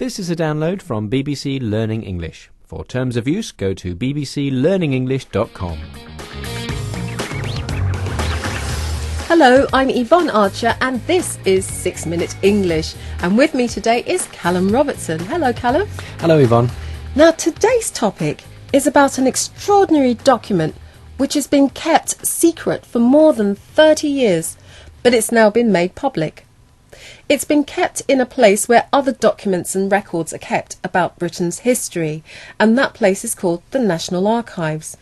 This is a download from BBC Learning English. For terms of use, go to bbclearningenglish.com. Hello, I'm Yvonne Archer and this is 6 Minute English. And with me today is Callum Robertson. Hello, Callum. Hello, Yvonne. Now, today's topic is about an extraordinary document which has been kept secret for more than 30 years, but it's now been made public. It's been kept in a place where other documents and records are kept about Britain's history, and that place is called the National Archives.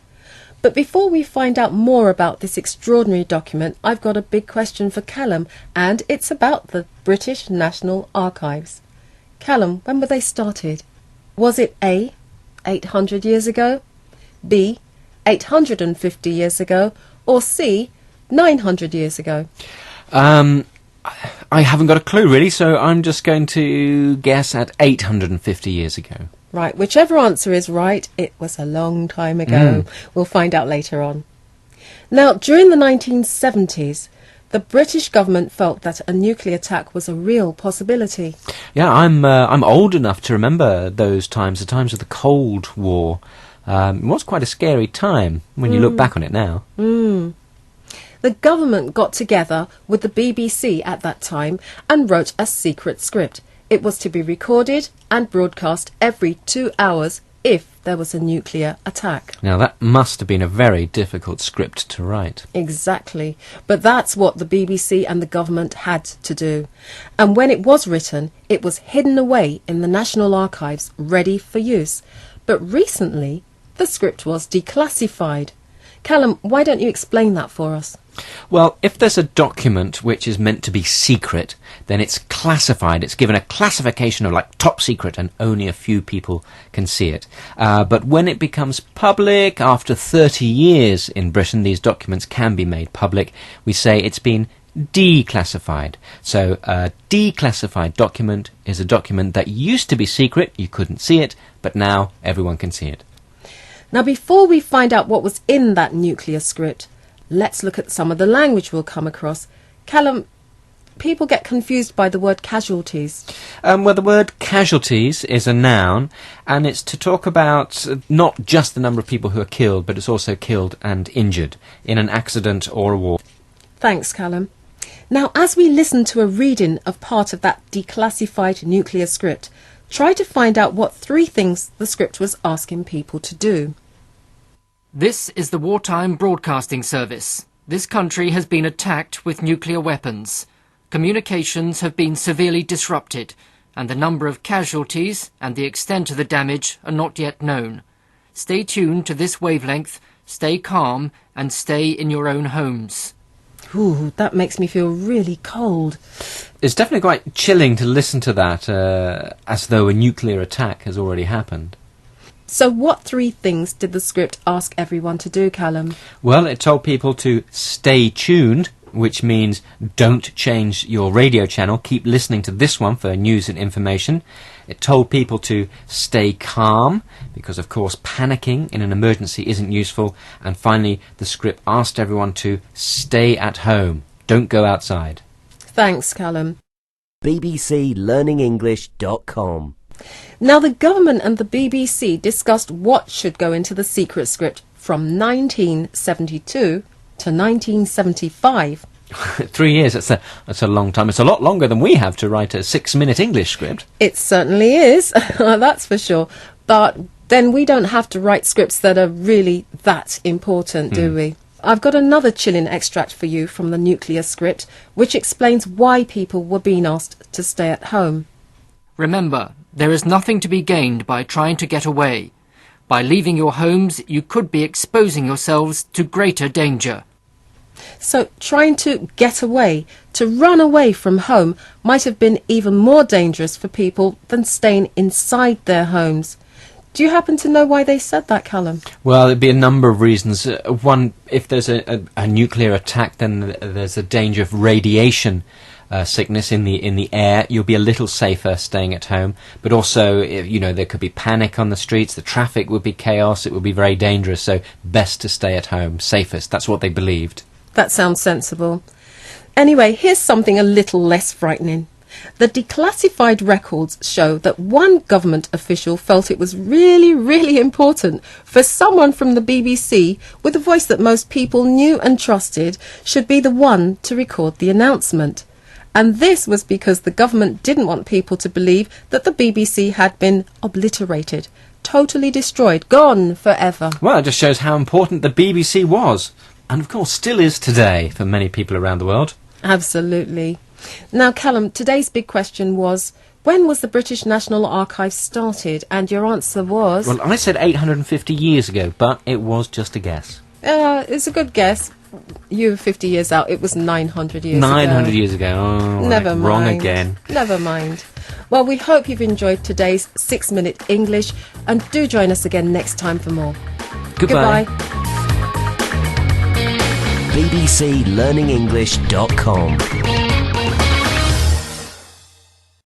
But before we find out more about this extraordinary document, I've got a big question for Callum, and it's about the British National Archives. Callum, when were they started? Was it A, 800 years ago, B, 850 years ago, or C, 900 years ago? I haven't got a clue, really, so I'm just going to guess at 850 years ago. Right, whichever answer is right, it was a long time ago. We'll find out later on. Now, during the 1970s, the British government felt that a nuclear attack was a real possibility. Yeah, I'm old enough to remember those times, the times of the Cold War. It was quite a scary time when you look back on it now. The government got together with the BBC at that time and wrote a secret script. It was to be recorded and broadcast every 2 hours if there was a nuclear attack. Now, that must have been a very difficult script to write. Exactly. But that's what the BBC and the government had to do. And when it was written, it was hidden away in the National Archives, ready for use. But recently, the script was declassified. Callum, why don't you explain that for us? Well, if there's a document which is meant to be secret, then it's classified. It's given a classification of like top secret and only a few people can see it. But when it becomes public, after 30 years in Britain, these documents can be made public. We say it's been declassified. So a declassified document is a document that used to be secret, you couldn't see it, but now everyone can see it. Now, before we find out what was in that nuclear script, let's look at some of the language we'll come across. Callum, people get confused by the word casualties. Well, the word casualties is a noun, and it's to talk about not just the number of people who are killed, but it's also killed and injured in an accident or a war. Thanks, Callum. Now, as we listen to a reading of part of that declassified nuclear script, try to find out what 3 things the script was asking people to do. This is the Wartime Broadcasting Service. This country has been attacked with nuclear weapons. Communications have been severely disrupted, and the number of casualties and the extent of the damage are not yet known. Stay tuned to this wavelength, stay calm, and stay in your own homes. Ooh, that makes me feel really cold. It's definitely quite chilling to listen to that, as though a nuclear attack has already happened. So what 3 things did the script ask everyone to do, Callum? Well, it told people to stay tuned, which means don't change your radio channel. Keep listening to this one for news and information. It told people to stay calm, because, of course, panicking in an emergency isn't useful. And finally, the script asked everyone to stay at home. Don't go outside. Thanks, Callum. bbclearningenglish.com. Now, the government and the BBC discussed what should go into the secret script from 1972 to 1975. 3 years, that's a long time. It's a lot longer than we have to write a 6-minute English script. It certainly is, that's for sure. But then we don't have to write scripts that are really that important, do we? I've got another chilling extract for you from the nuclear script, which explains why people were being asked to stay at home. Remember, there is nothing to be gained by trying to get away. By leaving your homes, you could be exposing yourselves to greater danger. So trying to get away, to run away from home, might have been even more dangerous for people than staying inside their homes. Do you happen to know why they said that, Callum? Well, it'd be a number of reasons. One, if there's a nuclear attack, then there's a danger of radiation sickness in the air. You'll be a little safer staying at home. But also, there could be panic on the streets. The traffic would be chaos. It would be very dangerous. So best to stay at home, safest. That's what they believed. That sounds sensible. Anyway, here's something a little less frightening. The declassified records show that one government official felt it was really, really important for someone from the BBC with a voice that most people knew and trusted should be the one to record the announcement. And this was because the government didn't want people to believe that the BBC had been obliterated, totally destroyed, gone forever. Well, it just shows how important the BBC was, and of course still is today for many people around the world. Absolutely. Now, Callum, today's big question was, when was the British National Archives started? And your answer was... Well, I said 850 years ago, but it was just a guess. It's a good guess. You were 50 years out. It was 900 years ago. 900 years ago. Oh, Never right. mind. Wrong again. Never mind. Well, we hope you've enjoyed today's 6-Minute English, and do join us again next time for more. Goodbye. Goodbye. bbclearningenglish.com